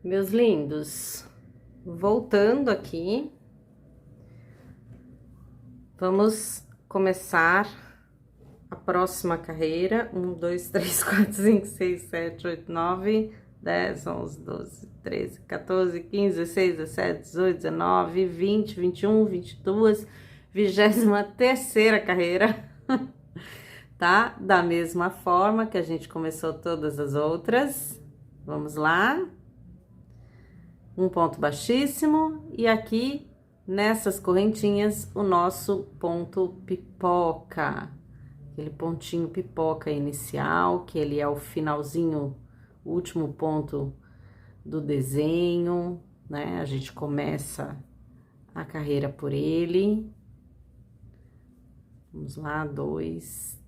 Meus lindos, voltando aqui, vamos começar a próxima carreira. 1, 2, 3, 4, 5, 6, 7, 8, 9, 10, 11, 12, 13, 14, 15, 16, 17, 18, 19, 20, 21, 22, 23ª carreira, tá? Da mesma forma que a gente começou todas as outras. Vamos lá. Um ponto baixíssimo, e aqui, nessas correntinhas, o nosso ponto pipoca. Aquele pontinho pipoca inicial, que ele é o finalzinho, o último ponto do desenho, né? A gente começa a carreira por ele. Vamos lá, 2,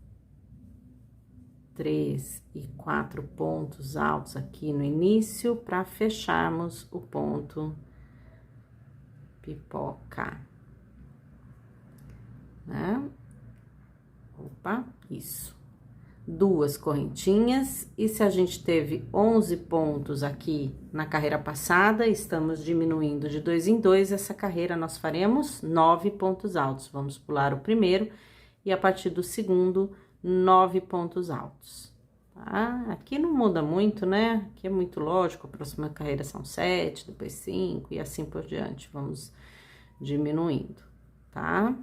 3 e 4 pontos altos aqui no início, para fecharmos o ponto pipoca, né? Opa, isso. 2 correntinhas, e se a gente teve 11 pontos aqui na carreira passada, estamos diminuindo de 2 em 2, essa carreira nós faremos 9 pontos altos. Vamos pular o primeiro, e a partir do segundo, 9 pontos altos, tá? Aqui não muda muito, né? Aqui é muito lógico, a próxima carreira são 7, depois 5 e assim por diante, vamos diminuindo, tá?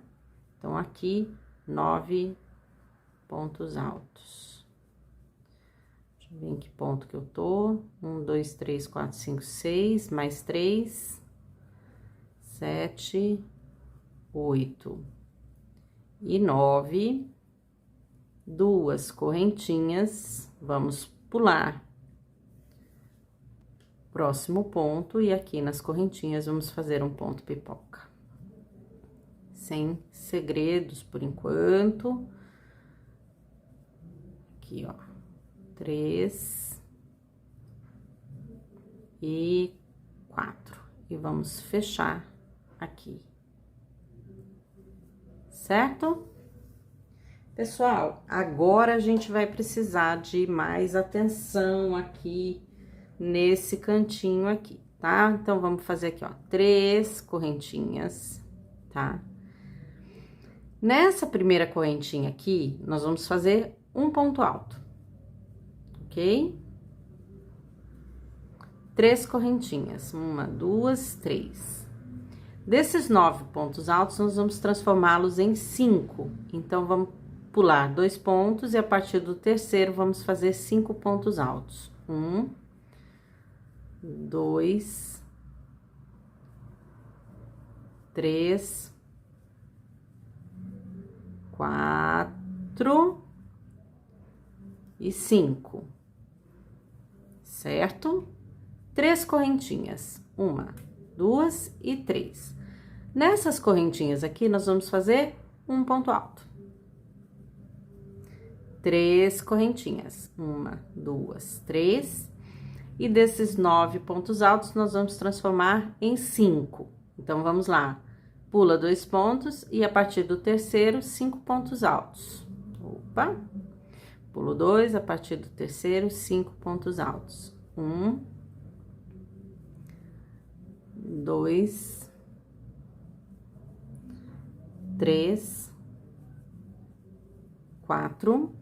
Então, aqui, 9 pontos altos. Deixa eu ver em que ponto que eu tô. 1, 2, 3, 4, 5, 6, mais 3, 7, 8 e 9. 2 correntinhas, vamos pular próximo ponto, e aqui nas correntinhas vamos fazer um ponto pipoca. Sem segredos por enquanto. Aqui, ó, 3 e 4. E vamos fechar aqui. Certo? Pessoal, agora a gente vai precisar de mais atenção aqui nesse cantinho aqui, tá? Então, vamos fazer aqui, ó, 3 correntinhas, tá? Nessa primeira correntinha aqui, nós vamos fazer um ponto alto, ok? 3 correntinhas, 1, 2, 3. Desses 9 pontos altos, nós vamos transformá-los em 5. Então, vamos pular 2 pontos, e a partir do terceiro, vamos fazer 5 pontos altos. 1, 2, 3, 4 e 5, certo? 3 correntinhas, 1, 2 e 3. Nessas correntinhas aqui, nós vamos fazer um ponto alto. 3 correntinhas, 1, 2, 3. E desses 9 pontos altos, nós vamos transformar em 5. Então, vamos lá. Pula 2 pontos, e a partir do terceiro, 5 pontos altos. Opa! Pulo 2, a partir do terceiro, 5 pontos altos. 1, 2, 3, 4,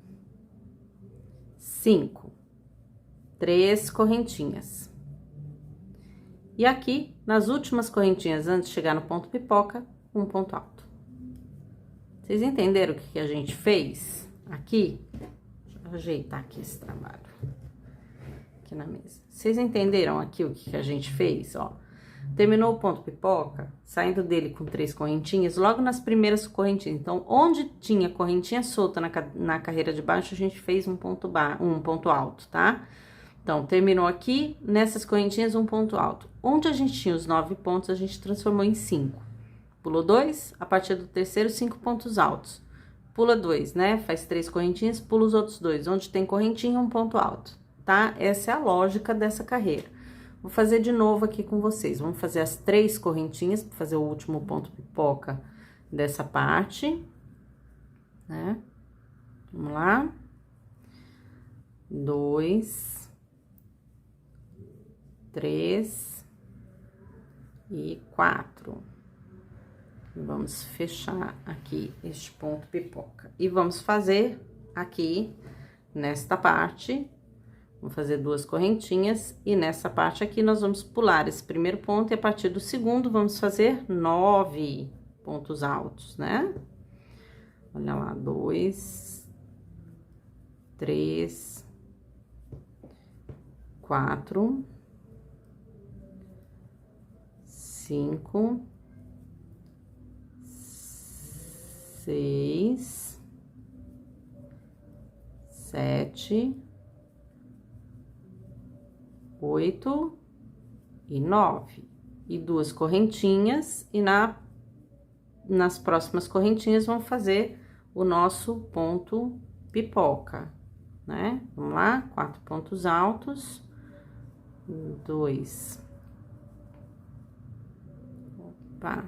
5. 3 correntinhas. E aqui, nas últimas correntinhas, antes de chegar no ponto pipoca, um ponto alto. Vocês entenderam o que a gente fez aqui? Deixa eu ajeitar aqui esse trabalho, aqui na mesa. Vocês entenderam aqui o que a gente fez, ó? Terminou o ponto pipoca, saindo dele com 3 correntinhas, logo nas primeiras correntinhas. Então, onde tinha correntinha solta na carreira de baixo, a gente fez um ponto alto, tá? Então, terminou aqui, nessas correntinhas, um ponto alto. Onde a gente tinha os 9 pontos, a gente transformou em 5. Pulou 2, a partir do terceiro, 5 pontos altos. Pula 2, né? Faz 3 correntinhas, pula os outros 2. Onde tem correntinha, um ponto alto, tá? Essa é a lógica dessa carreira. Vou fazer de novo aqui com vocês. Vamos fazer as 3 correntinhas para fazer o último ponto pipoca dessa parte, né? Vamos lá. 2, 3 e 4. Vamos fechar aqui este ponto pipoca. E vamos fazer aqui, nesta parte, vamos fazer 2 correntinhas, e nessa parte aqui nós vamos pular esse primeiro ponto, e a partir do segundo vamos fazer 9 pontos altos, né? Olha lá, 2, 3, 4, 5, 6, 7, 8 e 9. E 2 correntinhas, e nas próximas correntinhas vamos fazer o nosso ponto pipoca, né? Vamos lá, 4 pontos altos, 2, opa,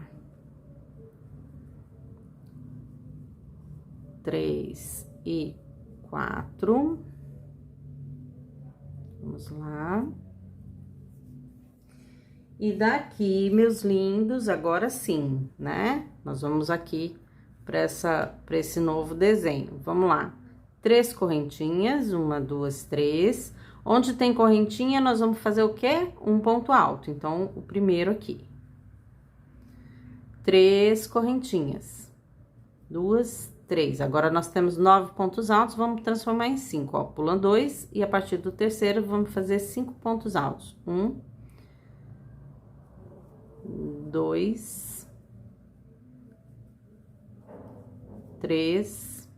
3 e 4. Vamos lá. E daqui, meus lindos, agora sim, né? Nós vamos aqui para esse novo desenho. Vamos lá. 3 correntinhas, 1, 2, 3. Onde tem correntinha, nós vamos fazer o quê? Um ponto alto. Então, o primeiro aqui. 3 correntinhas. 2, 3. Agora, nós temos 9 pontos altos, vamos transformar em 5, ó. Pula 2, e a partir do terceiro, vamos fazer 5 pontos altos. 1, 2, 3,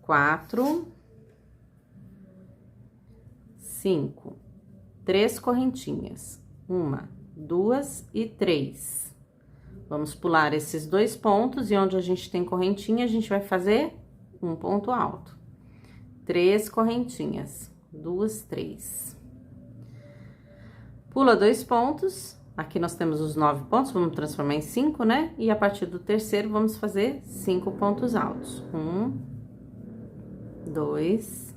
4, 5. 3 correntinhas. 1, 2 e 3. Vamos pular esses 2 pontos, e onde a gente tem correntinha, a gente vai fazer um ponto alto. 3 correntinhas. 2, 3. Pula 2 pontos. Aqui nós temos os 9 pontos, vamos transformar em 5, né? E a partir do terceiro, vamos fazer 5 pontos altos. 1, 2,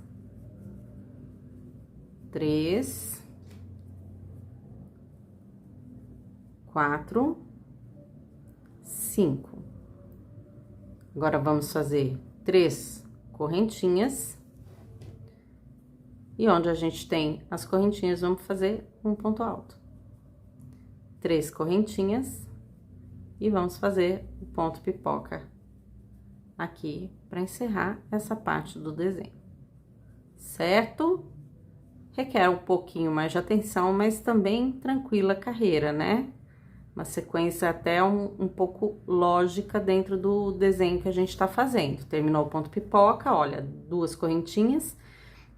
3, 4, 5. Agora, vamos fazer 3 correntinhas. E onde a gente tem as correntinhas, vamos fazer um ponto alto. 3 correntinhas. E vamos fazer o ponto pipoca aqui, para encerrar essa parte do desenho. Certo? Requer um pouquinho mais de atenção, mas também tranquila carreira, né? Uma sequência até um pouco lógica dentro do desenho que a gente tá fazendo. Terminou o ponto pipoca, olha, 2 correntinhas.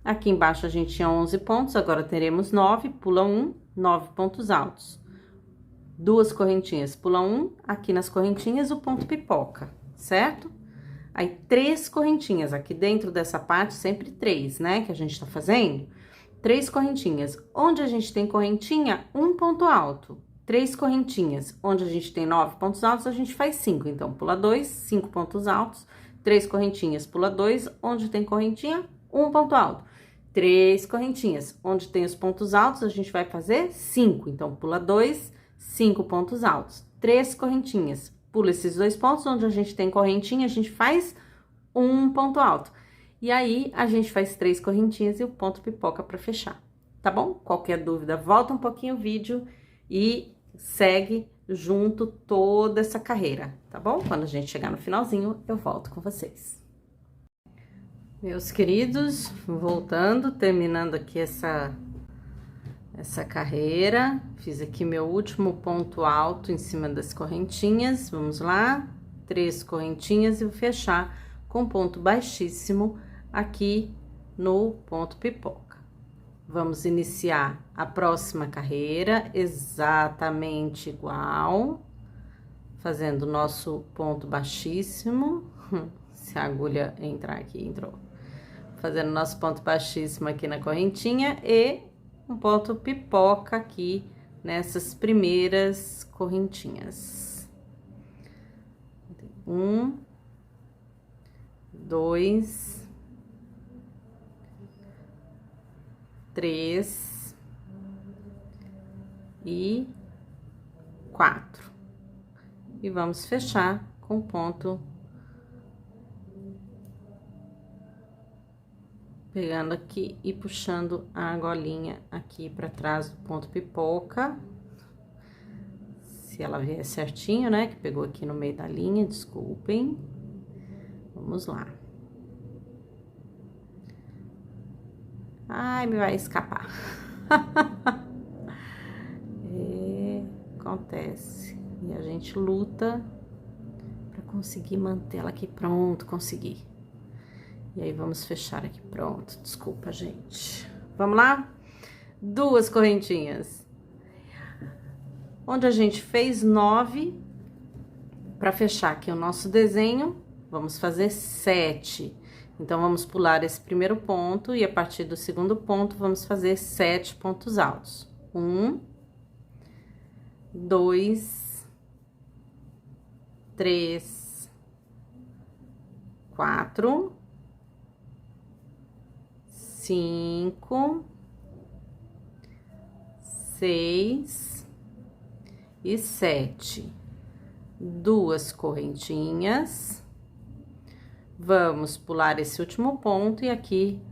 Aqui embaixo a gente tinha 11 pontos, agora teremos 9, pula 1, 9 pontos altos. 2 correntinhas, pula 1, aqui nas correntinhas o ponto pipoca, certo? Aí, 3 correntinhas, aqui dentro dessa parte, sempre 3, né, que a gente tá fazendo. 3 correntinhas, onde a gente tem correntinha, um ponto alto. 3 correntinhas, onde a gente tem 9 pontos altos, a gente faz 5. Então, pula 2, 5 pontos altos. 3 correntinhas, pula 2, onde tem correntinha, um ponto alto. 3 correntinhas, onde tem os pontos altos, a gente vai fazer 5. Então, pula 2, 5 pontos altos. 3 correntinhas, pula esses 2 pontos, onde a gente tem correntinha, a gente faz um ponto alto. E aí, a gente faz 3 correntinhas e o ponto pipoca para fechar, tá bom? Qualquer dúvida, volta um pouquinho o vídeo e segue junto toda essa carreira, tá bom? Quando a gente chegar no finalzinho, eu volto com vocês. Meus queridos, voltando, terminando aqui essa carreira, fiz aqui meu último ponto alto em cima das correntinhas, vamos lá, 3 correntinhas e vou fechar com ponto baixíssimo aqui no ponto pipoca. Vamos iniciar a próxima carreira exatamente igual, fazendo o nosso ponto baixíssimo. Se a agulha entrar aqui, entrou. Fazendo nosso ponto baixíssimo aqui na correntinha e um ponto pipoca aqui nessas primeiras correntinhas. 1, 2, 3 e 4. E vamos fechar com ponto, pegando aqui e puxando a argolinha aqui pra trás do ponto pipoca. Se ela vier certinho, né, que pegou aqui no meio da linha, desculpem. Vamos lá. Ai, me vai escapar. Acontece. E a gente luta pra conseguir manter ela aqui. Pronto, consegui. E aí, vamos fechar aqui. Pronto, desculpa, gente. Vamos lá? 2 correntinhas. Onde a gente fez 9, pra fechar aqui o nosso desenho, vamos fazer 7. Então, vamos pular esse primeiro ponto e a partir do segundo ponto, vamos fazer 7 pontos altos. 1, 2, 3, 4, 5, 6 e 7. 2 correntinhas. Vamos pular esse último ponto e aqui,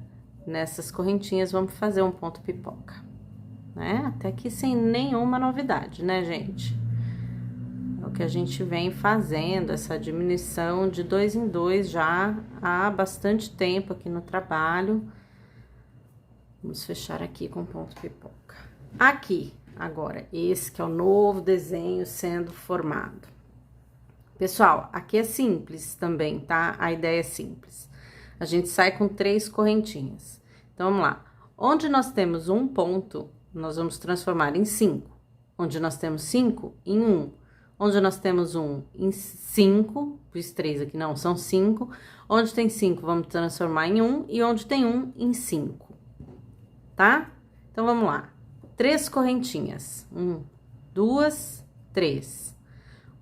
nessas correntinhas, vamos fazer um ponto pipoca, né? Até aqui sem nenhuma novidade, né, gente? É o que a gente vem fazendo, essa diminuição de 2 em 2 já há bastante tempo aqui no trabalho. Vamos fechar aqui com ponto pipoca. Aqui, agora, esse que é o novo desenho sendo formado. Pessoal, aqui é simples também, tá? A ideia é simples. A gente sai com 3 correntinhas. Então, vamos lá. Onde nós temos um ponto, nós vamos transformar em 5. Onde nós temos 5, em 1. Onde nós temos 1, em 5. Fiz 3 aqui, não, são 5. Onde tem 5, vamos transformar em 1. E onde tem 1, em 5. Tá? Então, vamos lá. 3 correntinhas. 1, 2, 3.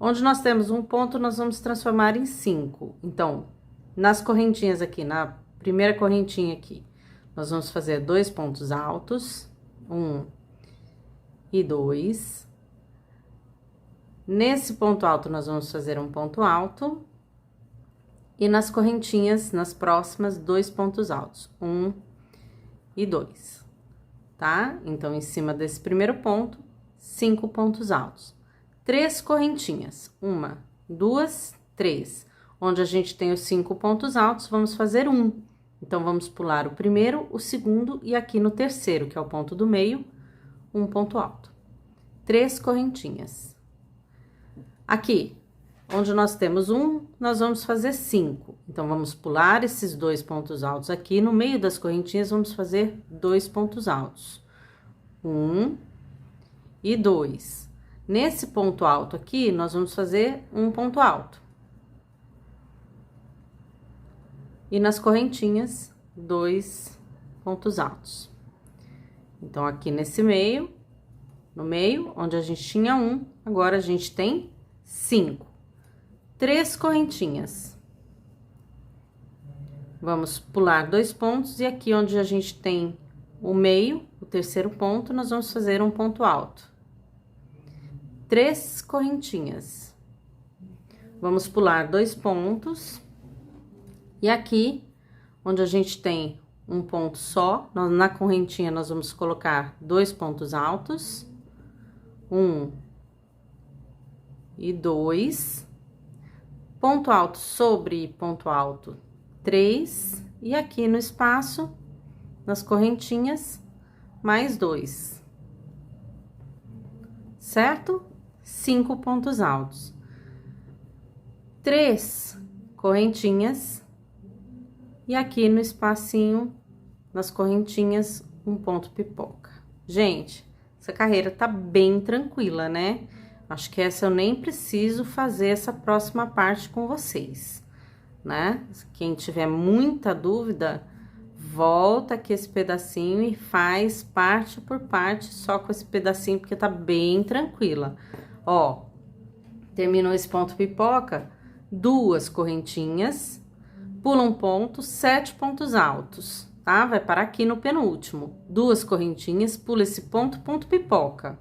Onde nós temos um ponto, nós vamos transformar em 5. Então, nas correntinhas aqui, na primeira correntinha aqui, nós vamos fazer 2 pontos altos, 1 e 2. Nesse ponto alto, nós vamos fazer um ponto alto. E nas correntinhas, nas próximas, 2 pontos altos, 1 e 2, tá? Então, em cima desse primeiro ponto, 5 pontos altos. 3 correntinhas, 1, 2, 3. Onde a gente tem os 5 pontos altos, vamos fazer 1. Então, vamos pular o primeiro, o segundo e aqui no terceiro, que é o ponto do meio, um ponto alto. 3 correntinhas. Aqui, onde nós temos 1, nós vamos fazer 5. Então, vamos pular esses 2 pontos altos aqui. No meio das correntinhas, vamos fazer 2 pontos altos. 1 e 2. Nesse ponto alto aqui, nós vamos fazer um ponto alto. E nas correntinhas, 2 pontos altos. Então, aqui nesse meio, no meio, onde a gente tinha 1, agora a gente tem 5. 3 correntinhas. Vamos pular 2 pontos e aqui onde a gente tem o meio, o terceiro ponto, nós vamos fazer um ponto alto. 3 correntinhas. Vamos pular 2 pontos. E aqui, onde a gente tem um ponto só, na correntinha nós vamos colocar 2 pontos altos. 1 e 2. Ponto alto sobre ponto alto, 3. E aqui no espaço, nas correntinhas, mais 2. Certo? 5 pontos altos. 3 correntinhas. E aqui no espacinho, nas correntinhas, um ponto pipoca. Gente, essa carreira tá bem tranquila, né? Acho que essa eu nem preciso fazer essa próxima parte com vocês, né? Quem tiver muita dúvida, volta aqui esse pedacinho e faz parte por parte só com esse pedacinho, porque tá bem tranquila. Ó, terminou esse ponto pipoca, 2 correntinhas, pula um ponto, 7 pontos altos. tá? Vai parar aqui no penúltimo. 2 correntinhas, pula esse ponto, ponto pipoca.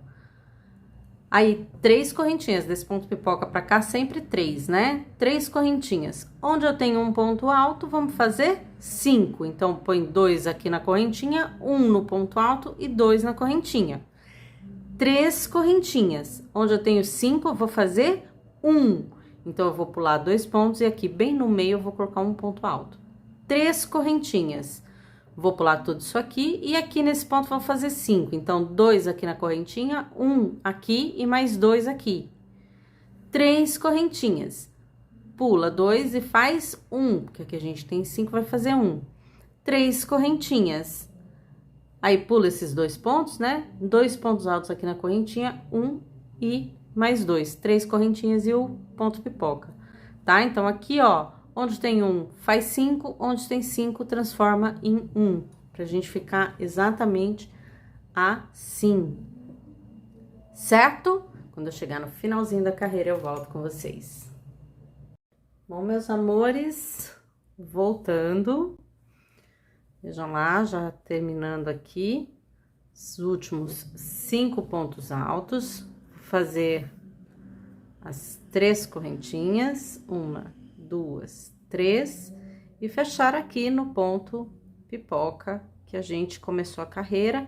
Aí, 3 correntinhas desse ponto pipoca pra cá, sempre 3, né? 3 correntinhas. Onde eu tenho um ponto alto, vamos fazer 5. Então, põe 2 aqui na correntinha, 1 no ponto alto e 2 na correntinha. 3 correntinhas. Onde eu tenho 5, eu vou fazer 1. Então, eu vou pular 2 pontos e aqui, bem no meio, eu vou colocar um ponto alto. 3 correntinhas. Vou pular tudo isso aqui e aqui nesse ponto vou fazer 5. Então, 2 aqui na correntinha, 1 aqui e mais 2 aqui. 3 correntinhas. Pula 2 e faz 1, porque aqui a gente tem 5, vai fazer 1. 3 correntinhas. Aí, pula esses 2 pontos, né? 2 pontos altos aqui na correntinha, 1 e mais 2. 3 correntinhas e o ponto pipoca, tá? Então, aqui, ó, onde tem 1, faz 5, onde tem 5, transforma em 1, pra gente ficar exatamente assim, certo? Quando eu chegar no finalzinho da carreira, eu volto com vocês. Bom, meus amores, voltando, vejam lá, já terminando aqui, os últimos 5 pontos altos, vou fazer as 3 correntinhas, 1, 2, 3, e fechar aqui no ponto pipoca que a gente começou a carreira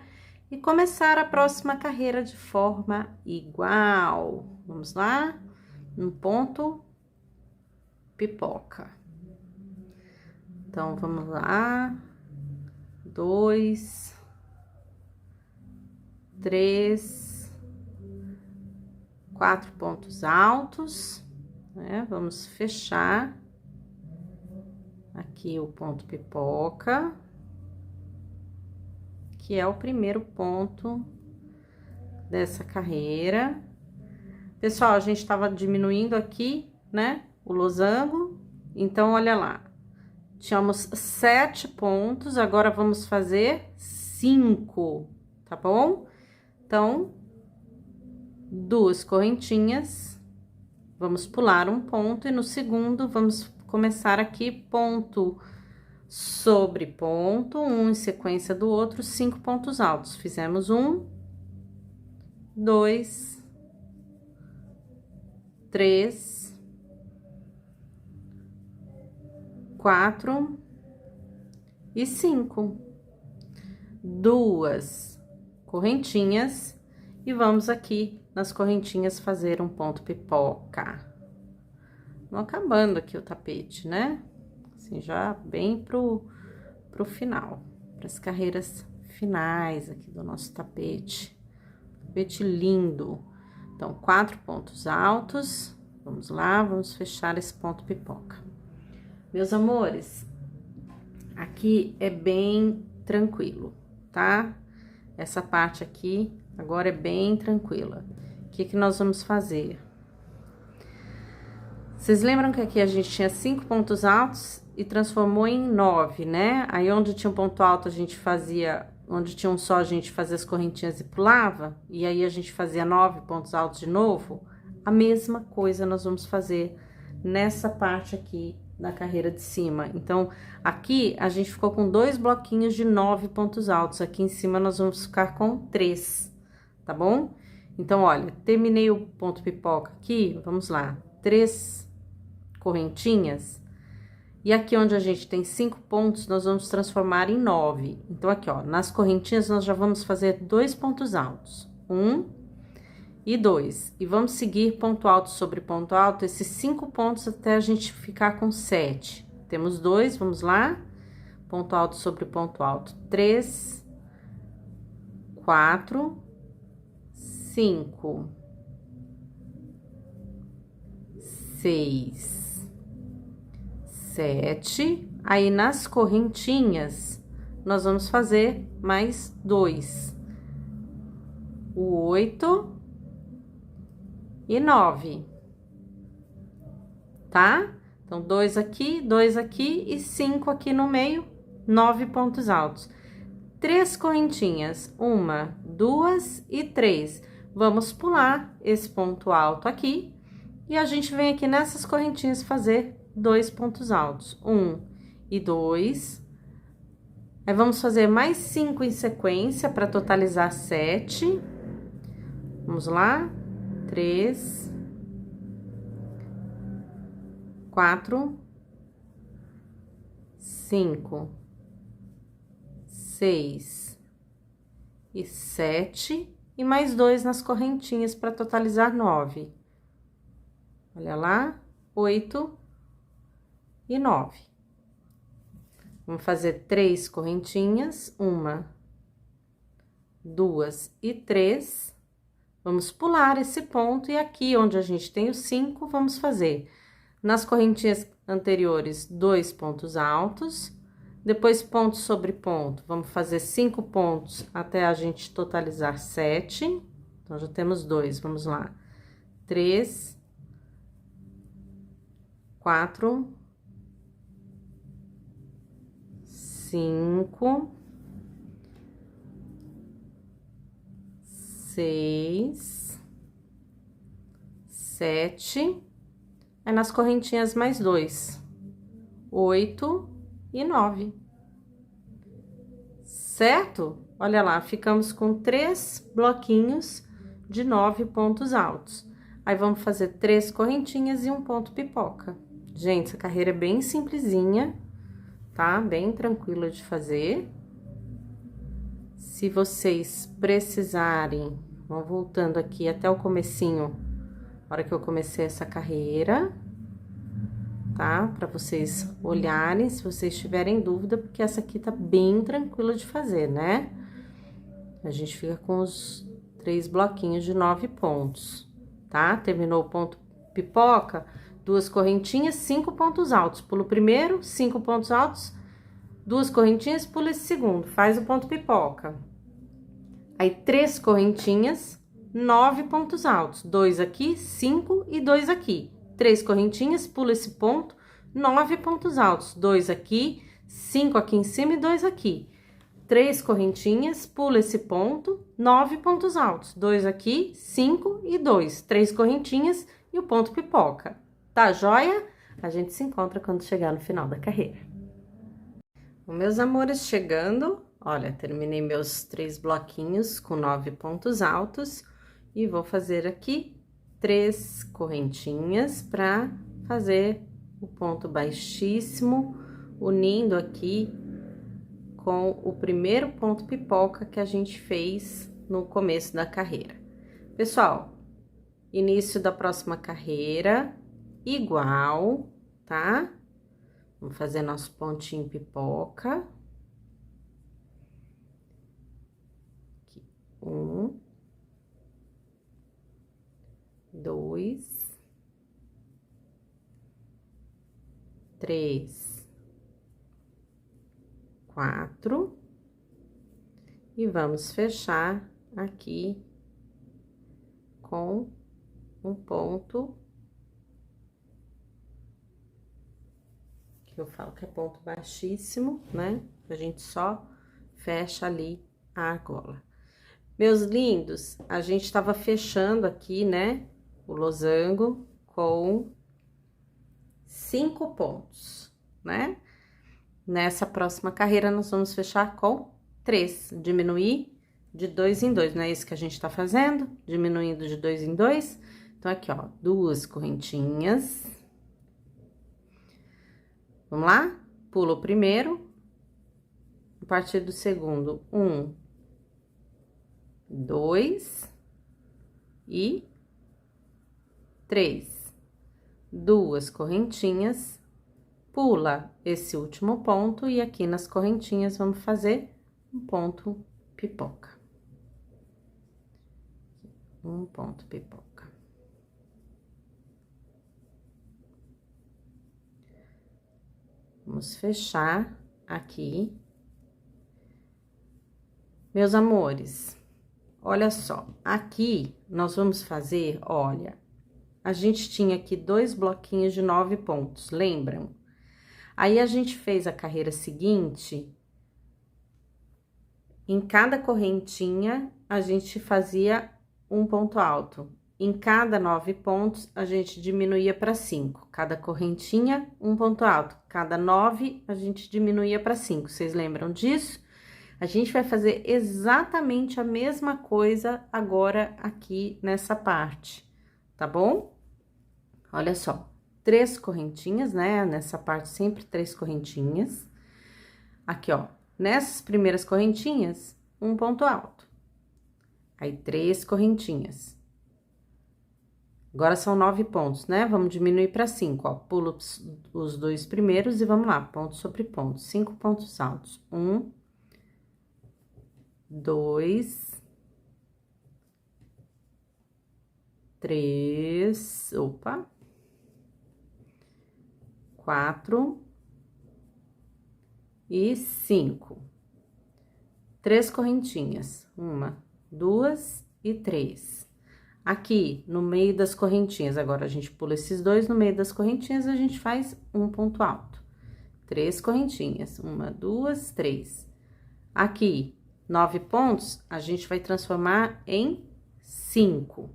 e começar a próxima carreira de forma igual. Vamos lá? No ponto pipoca. Então, vamos lá. 2, 3, 4 pontos altos. Né? Vamos fechar aqui o ponto pipoca, que é o primeiro ponto dessa carreira. Pessoal, a gente tava diminuindo aqui, né, o losango, então, olha lá, tínhamos 7 pontos, agora vamos fazer 5, tá bom? Então, 2 correntinhas. Vamos pular um ponto e no segundo, vamos começar aqui ponto sobre ponto, um em sequência do outro, 5 pontos altos. Fizemos 1, 2, 3, 4 e 5. 2 correntinhas e vamos aqui nas correntinhas fazer um ponto pipoca. Vamos acabando aqui o tapete, né? Assim, já bem pro final, para as carreiras finais aqui do nosso tapete. Tapete lindo. Então, 4 pontos altos. Vamos lá, vamos fechar esse ponto pipoca. Meus amores, aqui é bem tranquilo, tá? Essa parte aqui agora é bem tranquila. O que que nós vamos fazer? Vocês lembram que aqui a gente tinha 5 pontos altos e transformou em 9, né? Aí, onde tinha um ponto alto, a gente fazia... Onde tinha um só, a gente fazia as correntinhas e pulava. E aí, a gente fazia 9 pontos altos de novo. A mesma coisa nós vamos fazer nessa parte aqui da carreira de cima. Então, aqui, a gente ficou com 2 bloquinhos de 9 pontos altos. Aqui em cima, nós vamos ficar com 3, tá bom? Então, olha, terminei o ponto pipoca aqui, vamos lá. 3 correntinhas, e aqui onde a gente tem 5 pontos, nós vamos transformar em 9. Então, aqui, ó, nas correntinhas, nós já vamos fazer 2 pontos altos, 1 e 2. E vamos seguir ponto alto sobre ponto alto, esses 5 pontos até a gente ficar com 7. Temos 2, vamos lá, ponto alto sobre ponto alto, 3, 4, 5, 6, 7. Aí, nas correntinhas, nós vamos fazer mais 2. O 8 e 9. Tá? Então, 2 aqui e 5 aqui no meio, 9 pontos altos. 3 correntinhas, 1, 2 e 3. Vamos pular esse ponto alto aqui e a gente vem aqui nessas correntinhas fazer 2 pontos altos. 1 e 2, Aí, vamos fazer mais 5 em sequência para totalizar 7. Vamos lá. 3, 4, 5, 6 e 7. E mais 2 nas correntinhas para totalizar 9. Olha lá, 8 e 9. Vamos fazer 3 correntinhas, 1, 2 e 3. Vamos pular esse ponto e aqui onde a gente tem os 5, vamos fazer nas correntinhas anteriores 2 pontos altos, depois ponto sobre ponto, vamos fazer 5 pontos até a gente totalizar 7. Então, já temos 2, vamos lá. 3, 4, 5, 6, 7, aí nas correntinhas mais 2, 8 e 9. Certo? Olha lá, ficamos com 3 bloquinhos de 9 pontos altos. Aí, vamos fazer 3 correntinhas e um ponto pipoca. Gente, essa carreira é bem simplesinha, tá? Bem tranquila de fazer. Se vocês precisarem, vão voltando aqui até o comecinho, a hora que eu comecei essa carreira, tá? Pra vocês olharem, se vocês tiverem dúvida, porque essa aqui tá bem tranquila de fazer, né? A gente fica com os 3 bloquinhos de 9 pontos, tá? Terminou o ponto pipoca, 2 correntinhas, 5 pontos altos. Pula o primeiro, 5 pontos altos, 2 correntinhas, pula esse segundo, faz o ponto pipoca. Aí, 3 correntinhas, 9 pontos altos, 2 aqui, 5 e 2 aqui. 3 correntinhas, pula esse ponto, 9 pontos altos, 2 aqui, 5 aqui em cima e 2 aqui. 3 correntinhas, pula esse ponto, 9 pontos altos, 2 aqui, 5 e 2. 3 correntinhas e o ponto pipoca. Tá joia? A gente se encontra quando chegar no final da carreira. Os meus amores, chegando, olha, terminei meus 3 bloquinhos com 9 pontos altos e vou fazer aqui 3 correntinhas para fazer o ponto baixíssimo, unindo aqui com o primeiro ponto pipoca que a gente fez no começo da carreira. Pessoal, início da próxima carreira, igual, tá? Vamos fazer nosso pontinho pipoca. Aqui, 1, 2, 3, 4. E vamos fechar aqui com um ponto que eu falo que é ponto baixíssimo, né? A gente só fecha ali a argola. Meus lindos, a gente tava fechando aqui, né, o losango com 5 pontos, né? Nessa próxima carreira, nós vamos fechar com 3, diminuir de 2 em 2, não é isso que a gente tá fazendo? Diminuindo de 2 em 2. Então, aqui, ó, 2 correntinhas. Vamos lá? Pula o primeiro, a partir do segundo, 1, 2 e 3. 2 correntinhas, pula esse último ponto e aqui nas correntinhas vamos fazer um ponto pipoca. Um ponto pipoca. Vamos fechar aqui. Meus amores, olha só, aqui nós vamos fazer, olha, a gente tinha aqui 2 bloquinhos de 9 pontos, lembram? Aí, a gente fez a carreira seguinte, em cada correntinha, a gente fazia um ponto alto. em cada 9 pontos, a gente diminuía para 5. Cada correntinha, um ponto alto. Cada 9, a gente diminuía para 5. Vocês lembram disso? A gente vai fazer exatamente a mesma coisa agora aqui nessa parte, tá bom? Olha só, 3 correntinhas, né? Nessa parte sempre 3 correntinhas. Aqui, ó, nessas primeiras correntinhas, um ponto alto. Aí, 3 correntinhas. Agora, são 9 pontos, né? Vamos diminuir para 5, ó. Pulo os 2 primeiros e vamos lá, ponto sobre ponto. 5 pontos altos. 1, 2, 3, opa. 4 e 5. 3 correntinhas. 1, 2 e 3. Aqui, no meio das correntinhas, agora a gente pula esses dois, no meio das correntinhas, a gente faz um ponto alto. 3 correntinhas, 1, 2, 3. Aqui, 9 pontos, a gente vai transformar em 5.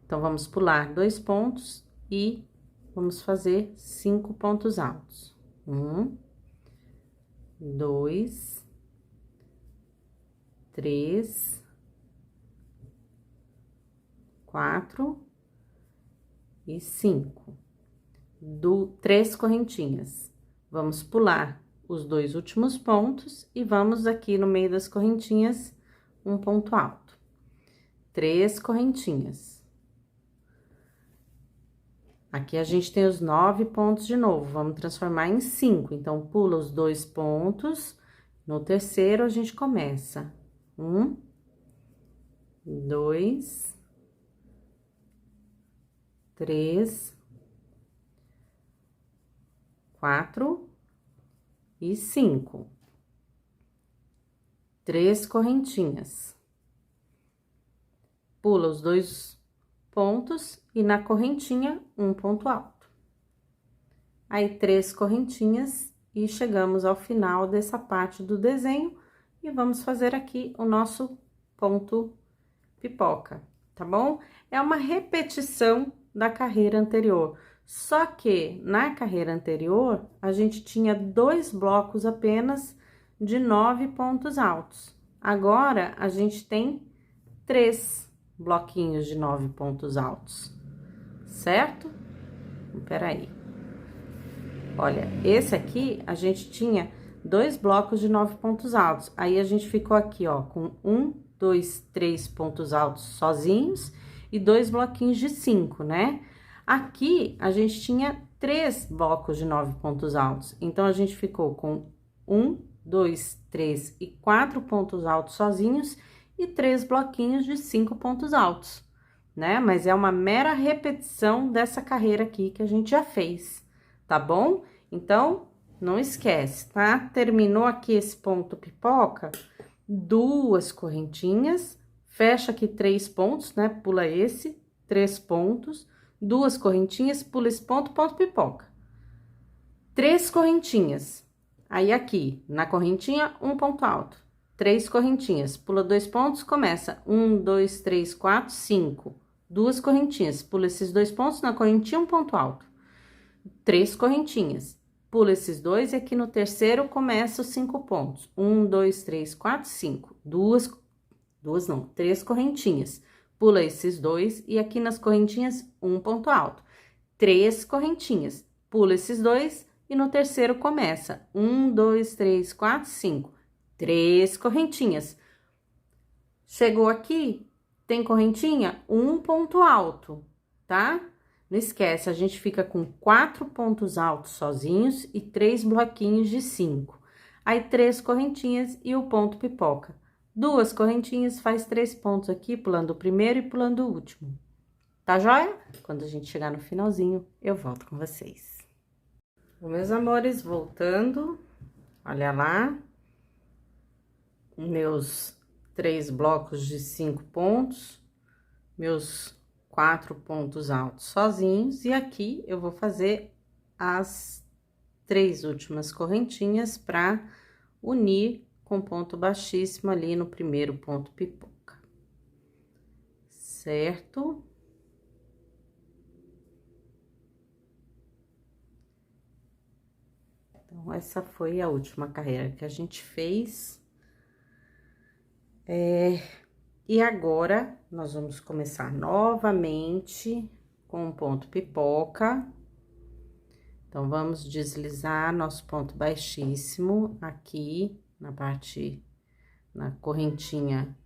Então, vamos pular 2 pontos e vamos fazer 5 pontos altos. 1, 2, 3, 4 e 5. 3 correntinhas. Vamos pular os 2 últimos pontos e vamos aqui no meio das correntinhas, um ponto alto. 3 correntinhas. Aqui a gente tem os 9 pontos de novo, vamos transformar em 5. Então, pula os 2 pontos, no terceiro a gente começa. 1, 2, 3, 4 e 5. 3 correntinhas. Pula os 2 pontos e na correntinha, um ponto alto. Aí, 3 correntinhas e chegamos ao final dessa parte do desenho e vamos fazer aqui o nosso ponto pipoca, tá bom? É uma repetição da carreira anterior, só que na carreira anterior, a gente tinha 2 blocos apenas de 9 pontos altos. Agora, a gente tem 3 bloquinhos de 9 pontos altos, certo? Espera aí. Olha, esse aqui, a gente tinha 2 blocos de 9 pontos altos. Aí, a gente ficou aqui, ó, com 1, 2, 3 pontos altos sozinhos e 2 bloquinhos de 5, né? Aqui, a gente tinha 3 blocos de 9 pontos altos. Então, a gente ficou com 1, 2, 3 e 4 pontos altos sozinhos e 3 bloquinhos de 5 pontos altos, né? Mas é uma mera repetição dessa carreira aqui que a gente já fez, tá bom? Então, não esquece, tá? Terminou aqui esse ponto pipoca, 2 correntinhas, fecha aqui 3 pontos, né? Pula esse, 3 pontos, 2 correntinhas, pula esse ponto, ponto pipoca. 3 correntinhas, aí aqui, na correntinha, um ponto alto. 3 correntinhas, pula 2 pontos, começa 1, 2, 3, 4, 5. 2 correntinhas, pula esses 2 pontos, na correntinha, um ponto alto. 3 correntinhas, pula esses 2 e aqui no terceiro começa os 5 pontos. 1, 2, 3, 4, 5. 3 correntinhas, pula esses 2 e aqui nas correntinhas, um ponto alto. 3 correntinhas, pula esses 2 e no terceiro começa 1, 2, 3, 4, 5. 3 correntinhas. Chegou aqui, tem correntinha? Um ponto alto, tá? Não esquece, a gente fica com 4 pontos altos sozinhos e 3 bloquinhos de 5. Aí, 3 correntinhas e o ponto pipoca. 2 correntinhas, faz 3 pontos aqui, pulando o primeiro e pulando o último. Tá joia? Quando a gente chegar no finalzinho, eu volto com vocês. Bom, meus amores, voltando, olha lá. Meus 3 blocos de 5 pontos, meus 4 pontos altos sozinhos, e aqui eu vou fazer as 3 últimas correntinhas para unir com ponto baixíssimo ali no primeiro ponto pipoca, certo? Então, essa foi a última carreira que a gente fez. E agora, nós vamos começar novamente com um ponto pipoca. Então, vamos deslizar nosso ponto baixíssimo aqui na correntinha,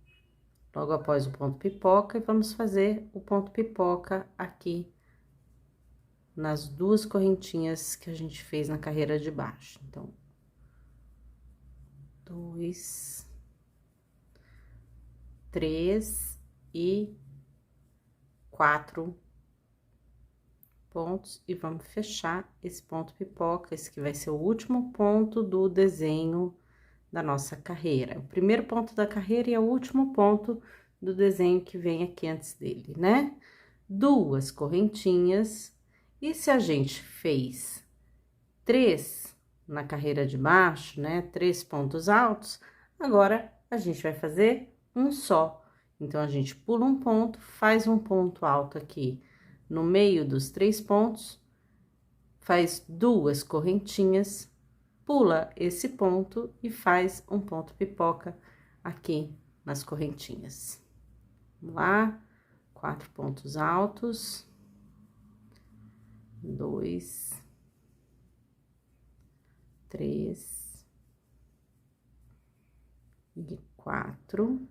logo após o ponto pipoca, e vamos fazer o ponto pipoca aqui nas duas correntinhas que a gente fez na carreira de baixo. Então, 2, 3 e 4 pontos, e vamos fechar esse ponto pipoca, esse que vai ser o último ponto do desenho da nossa carreira. O primeiro ponto da carreira e é o último ponto do desenho que vem aqui antes dele, né? Duas correntinhas, e se a gente fez 3 na carreira de baixo, né? 3 pontos altos, agora a gente vai fazer um só. Então, a gente pula um ponto, faz um ponto alto aqui no meio dos 3 pontos, faz 2 correntinhas, pula esse ponto e faz um ponto pipoca aqui nas correntinhas. Vamos lá, 4 pontos altos, 2, 3 e 4,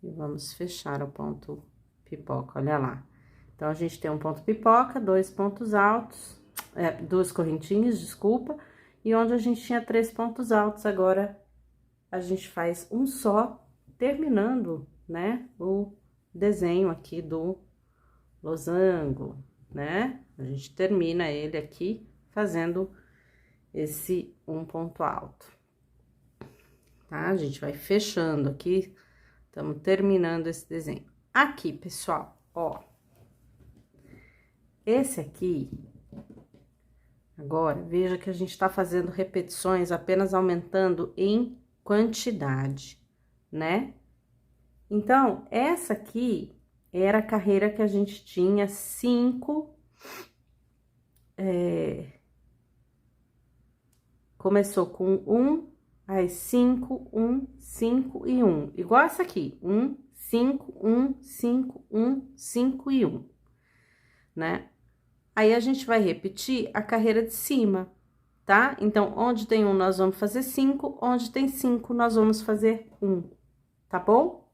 e vamos fechar o ponto pipoca, olha lá. Então, a gente tem um ponto pipoca, 2 pontos altos, 2 correntinhas, desculpa, e onde a gente tinha 3 pontos altos, agora a gente faz um só, terminando, né, o desenho aqui do losango, né? A gente termina ele aqui fazendo esse um ponto alto, tá? A gente vai fechando aqui, estamos terminando esse desenho. Aqui, pessoal, ó, esse aqui, agora, veja que a gente tá fazendo repetições, apenas aumentando em quantidade, né? Então, essa aqui era a carreira que a gente tinha 5, começou com 1, aí 5, 1, 5 e 1, igual essa aqui, 1, 5, 1, 5, 1, 5 e 1, né? Aí, a gente vai repetir a carreira de cima, tá? Então, onde tem 1, nós vamos fazer 5, onde tem 5, nós vamos fazer 1, tá bom?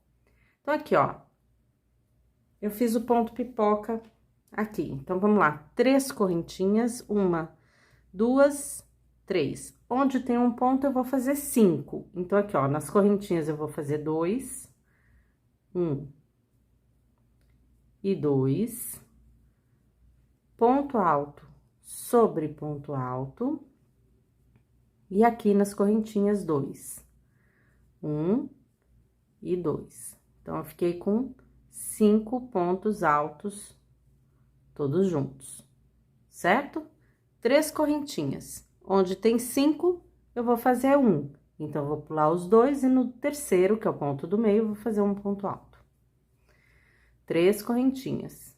Então, aqui, ó, eu fiz o ponto pipoca aqui. Então, vamos lá, 3 correntinhas, 1, 2, 3. Onde tem um ponto, eu vou fazer 5. Então, aqui, ó, nas correntinhas, eu vou fazer 2, 1 e 2. Ponto alto sobre ponto alto, e aqui nas correntinhas 2, 1 e 2. Então, eu fiquei com 5 pontos altos, todos juntos, certo? 3 correntinhas, onde tem 5, eu vou fazer 1. Então, eu vou pular os 2 e no terceiro, que é o ponto do meio, eu vou fazer um ponto alto. 3 correntinhas.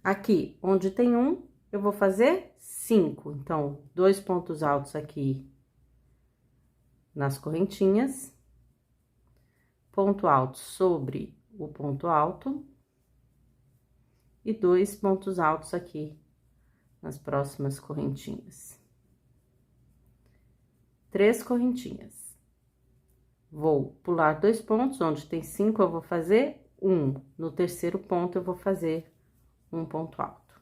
Aqui, onde tem 1, eu vou fazer 5. Então, 2 pontos altos aqui nas correntinhas, ponto alto sobre o ponto alto, e 2 pontos altos aqui nas próximas correntinhas. 3 correntinhas. Vou pular 2 pontos, onde tem 5, eu vou fazer 1. No terceiro ponto, eu vou fazer um ponto alto.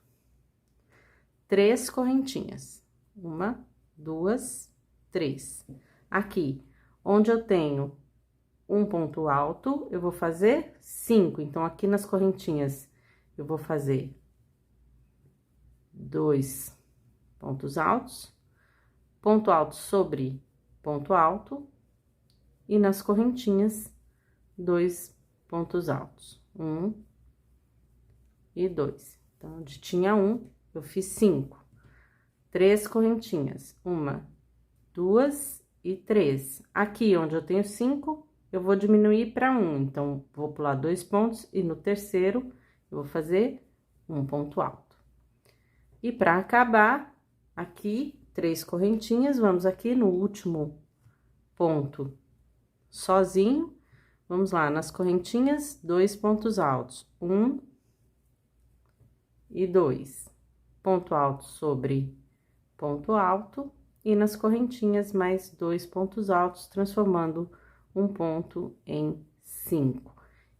3 correntinhas. 1, 2, 3. Aqui, onde eu tenho um ponto alto, eu vou fazer 5. Então, aqui nas correntinhas, eu vou fazer 2 pontos altos, ponto alto sobre ponto alto, e nas correntinhas, 2 pontos altos, 1 e 2. Então, onde tinha 1, eu fiz 5. 3 correntinhas, 1, 2 e 3. Aqui, onde eu tenho 5, eu vou diminuir para 1. Então, vou pular 2 pontos e no terceiro, eu vou fazer um ponto alto. E para acabar, aqui, 3 correntinhas, vamos aqui no último ponto sozinho, vamos lá, nas correntinhas, 2 pontos altos, 1 e 2, ponto alto sobre ponto alto, e nas correntinhas, mais 2 pontos altos, transformando um ponto em 5.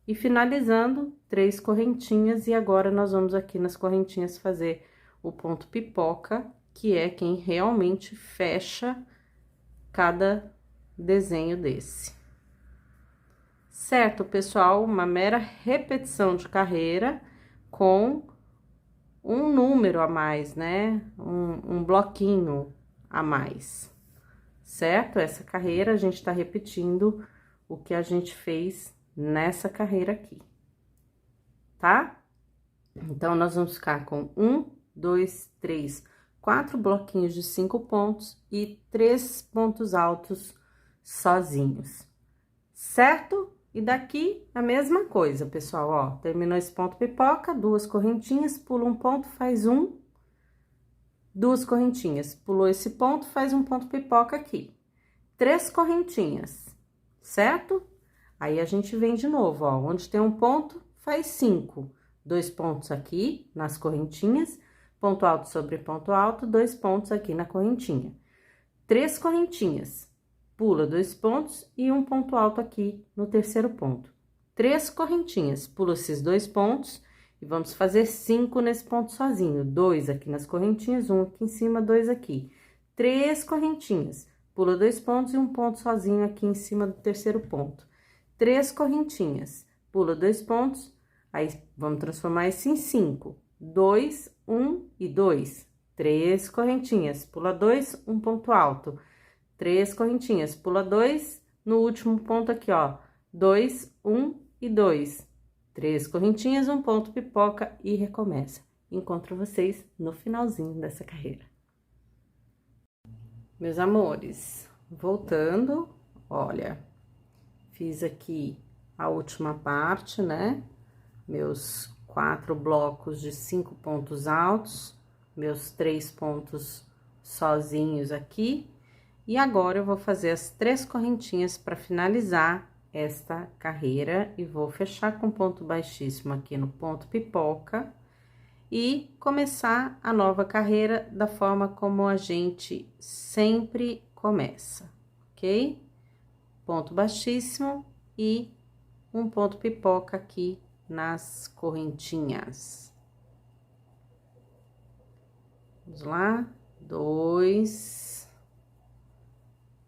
E finalizando, 3 correntinhas, e agora nós vamos aqui nas correntinhas fazer o ponto pipoca, que é quem realmente fecha cada desenho desse. Certo, pessoal? Uma mera repetição de carreira com um número a mais, né? Um bloquinho a mais, certo? Essa carreira a gente tá repetindo o que a gente fez nessa carreira aqui, tá? Então, nós vamos ficar com 1, 2, 3, 4 bloquinhos de 5 pontos e 3 pontos altos sozinhos, certo? E daqui, a mesma coisa, pessoal, ó, terminou esse ponto pipoca, 2 correntinhas, pula um ponto, faz 1, 2 correntinhas, pulou esse ponto, faz um ponto pipoca aqui. 3 correntinhas, certo? Aí, a gente vem de novo, ó, onde tem um ponto, faz 5. 2 pontos aqui, nas correntinhas, ponto alto sobre ponto alto, 2 pontos aqui na correntinha. 3 correntinhas, pula 2 pontos e um ponto alto aqui no terceiro ponto. 3 correntinhas, pula esses 2 pontos e vamos fazer 5 nesse ponto sozinho. 2 aqui nas correntinhas, 1 aqui em cima, 2 aqui. 3 correntinhas, pula 2 pontos e um ponto sozinho aqui em cima do terceiro ponto. 3 correntinhas, pula 2 pontos, aí vamos transformar isso em 5. 2, 1 e 2. 3 correntinhas, pula 2, um ponto alto. 3 correntinhas, pula 2, no último ponto aqui, ó, 2, 1 e 2. 3 correntinhas, um ponto pipoca e recomeça. Encontro vocês no finalzinho dessa carreira. Meus amores, voltando, olha, fiz aqui a última parte, né? Meus 4 blocos de 5 pontos altos, meus 3 pontos sozinhos aqui. E agora, eu vou fazer as 3 correntinhas para finalizar esta carreira e vou fechar com ponto baixíssimo aqui no ponto pipoca e começar a nova carreira da forma como a gente sempre começa, ok? Ponto baixíssimo e um ponto pipoca aqui nas correntinhas. Vamos lá, 2...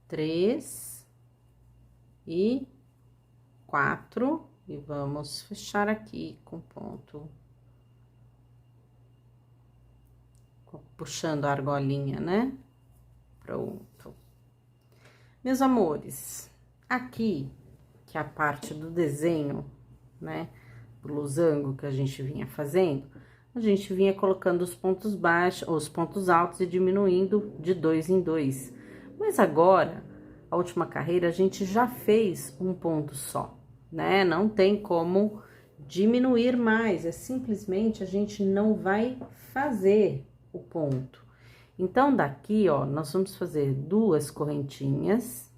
3 e 4, e vamos fechar aqui com ponto, puxando a argolinha, né? Pronto. Meus amores, aqui, que é a parte do desenho, né? Do losango que a gente vinha fazendo, a gente vinha colocando os pontos baixos, os pontos altos e diminuindo de 2 em 2. Mas agora, a última carreira, a gente já fez um ponto só, né? Não tem como diminuir mais, é simplesmente a gente não vai fazer o ponto. Então, daqui, ó, nós vamos fazer 2 correntinhas.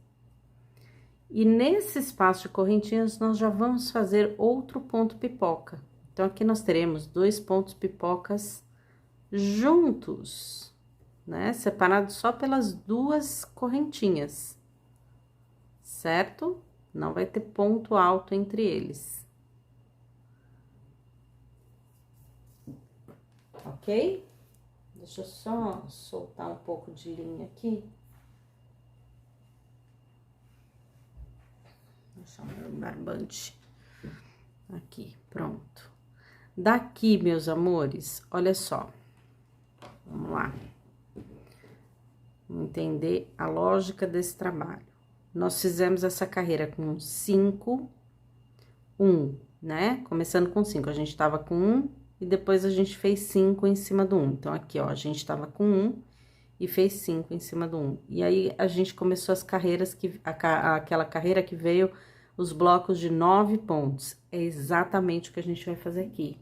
E nesse espaço de correntinhas, nós já vamos fazer outro ponto pipoca. Então, aqui nós teremos 2 pontos pipocas juntos, né? Separado só pelas 2 correntinhas, certo? Não vai ter ponto alto entre eles. Ok? Deixa eu só soltar um pouco de linha aqui. Deixa eu deixar o meu barbante aqui, pronto. Daqui, meus amores, olha só. Vamos lá. Vamos entender a lógica desse trabalho. Nós fizemos essa carreira com 5, 1, né? Começando com 5, a gente tava com 1 e depois a gente fez 5 em cima do 1. Então, aqui, ó, a gente tava com 1 e fez 5 em cima do 1. E aí, a gente começou as carreiras, aquela carreira que veio os blocos de 9 pontos. É exatamente o que a gente vai fazer aqui.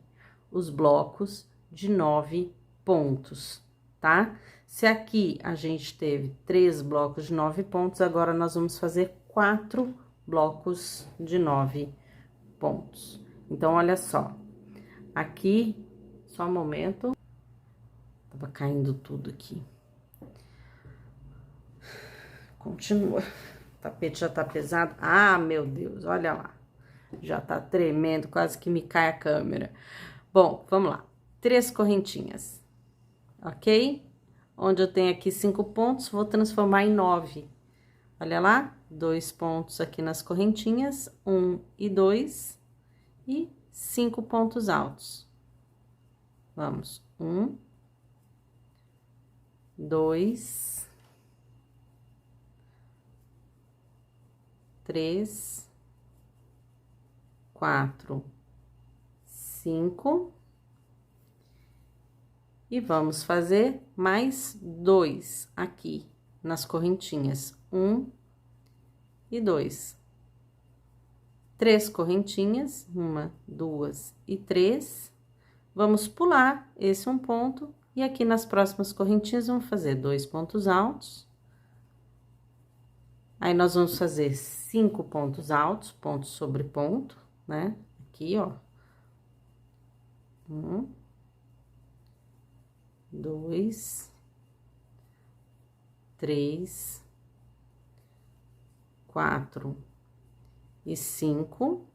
Os blocos de 9 pontos. pontos, tá? Se aqui a gente teve 3 blocos de 9 pontos, agora nós vamos fazer 4 blocos de 9 pontos. Então, olha só, aqui, só um momento, tava caindo tudo aqui. Continua, o tapete já tá pesado. Ah, meu Deus, olha lá, já tá tremendo, quase que me cai a câmera. Bom, vamos lá, 3 correntinhas, ok? Onde eu tenho aqui 5 pontos, vou transformar em 9. Olha lá, 2 pontos aqui nas correntinhas, 1 e 2, e 5 pontos altos. Vamos, 1, 2, 3, 4, 5. E vamos fazer mais 2 aqui nas correntinhas, 1 e 2. 3 correntinhas, 1, 2 e 3. Vamos pular esse um ponto e aqui nas próximas correntinhas vamos fazer 2 pontos altos. Aí, nós vamos fazer 5 pontos altos, ponto sobre ponto, né? Aqui, ó. 1, 2, 3, 4 e 5.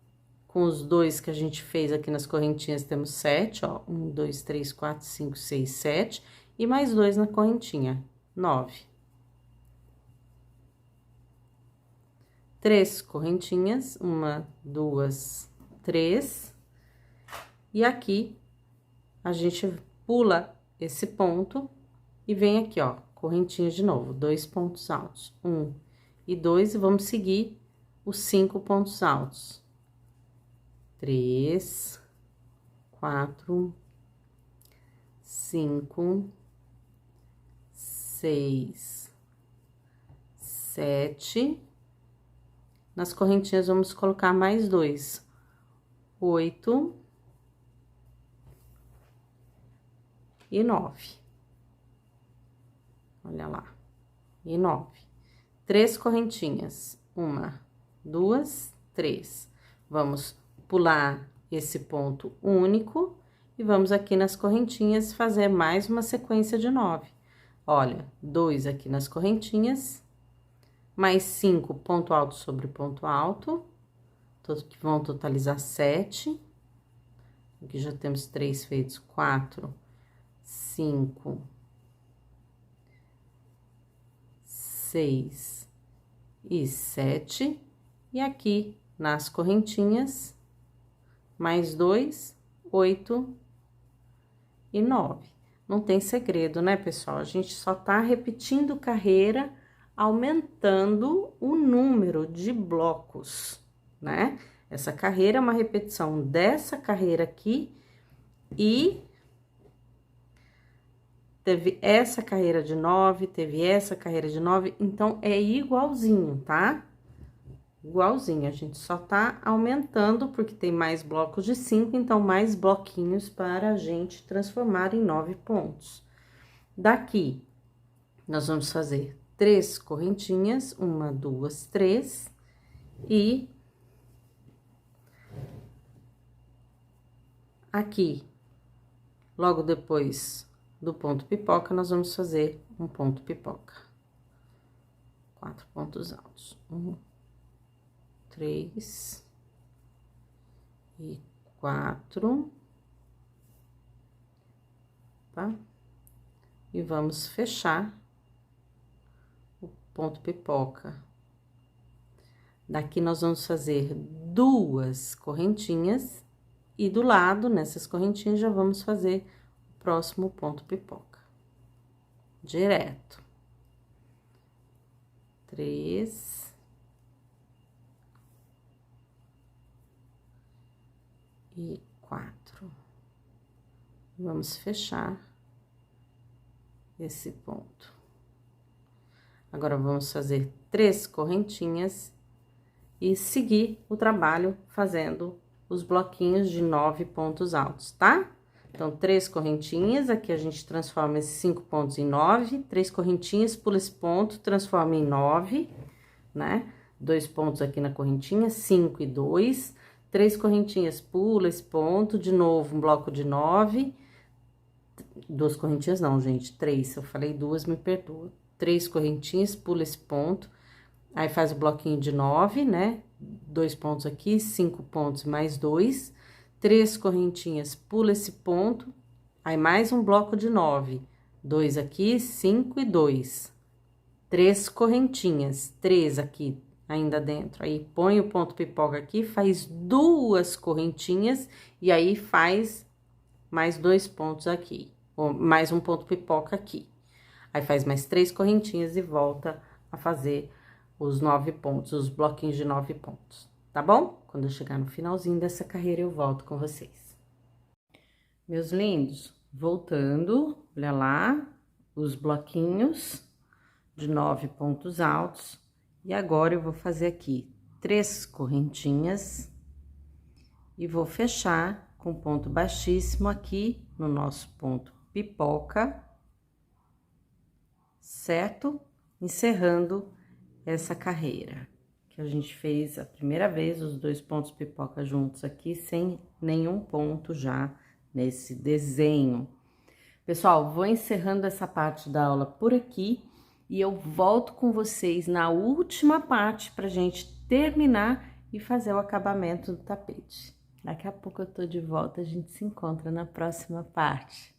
Com os 2 que a gente fez aqui nas correntinhas, temos 7, ó. 1, 2, 3, 4, 5, 6, 7. E mais 2 na correntinha, 9. 3 correntinhas, 1, 2, 3. E aqui, a gente pula esse ponto e vem aqui, ó, correntinha de novo, 2 pontos altos, 1 e 2, e vamos seguir os 5 pontos altos. 3, 4, 5, 6, 7. Nas correntinhas, vamos colocar mais 2, 8 e 9. Olha lá, e 9. 3 correntinhas, 1, 2, 3. Vamos pular esse ponto único e vamos aqui nas correntinhas fazer mais uma sequência de 9. Olha, 2 aqui nas correntinhas, mais 5 ponto alto sobre ponto alto, que vão totalizar 7. Aqui já temos 3 feitos, 4, 5, 6 e 7. E aqui nas correntinhas, mais 2, 8 e 9. Não tem segredo, né, pessoal? A gente só tá repetindo carreira, aumentando o número de blocos, né? Essa carreira é uma repetição dessa carreira aqui e teve essa carreira de 9, teve essa carreira de 9, então é igualzinho, tá? Igualzinho, a gente só tá aumentando porque tem mais blocos de 5, então mais bloquinhos para a gente transformar em 9 pontos. Daqui, nós vamos fazer 3 correntinhas, 1, 2, 3, e aqui, logo depois do ponto pipoca, nós vamos fazer um ponto pipoca. 4 pontos altos. 1, 3 e 4, tá? E vamos fechar o ponto pipoca. Daqui, nós vamos fazer 2 correntinhas e do lado, nessas correntinhas, já vamos fazer o próximo ponto pipoca. Direto. 3. E 4. Vamos fechar esse ponto. Agora, vamos fazer 3 correntinhas e seguir o trabalho fazendo os bloquinhos de 9 pontos altos, tá? Então, 3 correntinhas, aqui a gente transforma esses 5 pontos em 9, 3 correntinhas, pula esse ponto, transforma em 9, né? 2 pontos aqui na correntinha, 5 e 2, 3 correntinhas, pula esse ponto, de novo, um bloco de 9, 2 correntinhas não, gente, 3, se eu falei 2, me perdoa. 3 correntinhas, pula esse ponto, aí faz o bloquinho de 9, né? 2 pontos aqui, 5 pontos mais 2, 3 correntinhas, pula esse ponto, aí mais um bloco de 9, 2 aqui, 5 e 2. 3 correntinhas, 3 aqui ainda dentro, aí põe o ponto pipoca aqui, faz 2 correntinhas, e aí faz mais 2 pontos aqui, ou mais um ponto pipoca aqui. Aí faz mais 3 correntinhas e volta a fazer os 9 pontos, os bloquinhos de 9 pontos, tá bom? Quando eu chegar no finalzinho dessa carreira, eu volto com vocês. Meus lindos, voltando, olha lá, os bloquinhos de 9 pontos altos. E agora, eu vou fazer aqui 3 correntinhas e vou fechar com ponto baixíssimo aqui no nosso ponto pipoca, certo? Encerrando essa carreira, que a gente fez a primeira vez os 2 pontos pipoca juntos aqui, sem nenhum ponto já nesse desenho. Pessoal, vou encerrando essa parte da aula por aqui e eu volto com vocês na última parte pra gente terminar e fazer o acabamento do tapete. Daqui a pouco eu tô de volta, a gente se encontra na próxima parte.